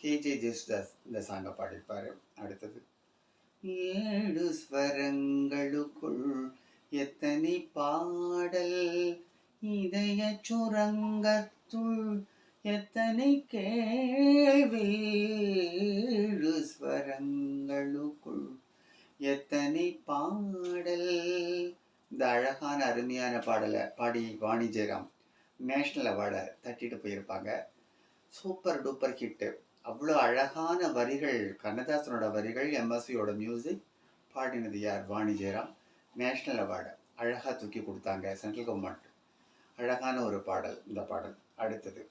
K J Yesudas இந்த சாங்கை பாடியிருப்பார். அடுத்தது, ஏழு ஸ்வரங்களுக்குள் எத்தனை பாடல், இதய சுரங்கத்துள் எத்தனை கேள்வி, ஏழு ஸ்வரங்களுக்குள் எத்தனை பாடல். இந்த அழகான அருமையான பாடலை பாடி வாணி ஜெயராம் நேஷ்னல் அவார்டை தட்டிட்டு போயிருப்பாங்க. Super duper hit. அவ்வளோ அழகான வரிகள், கண்ணதாசனோட வரிகள், எம்எஸ்வியோட மியூசிக், பாடினது யார்? வாணி ஜெயராம். நேஷ்னல் அவார்டை அழகாக தூக்கி கொடுத்தாங்க சென்ட்ரல் கவர்மெண்ட். அழகான ஒரு பாடல் இந்த பாடல். அடுத்தது,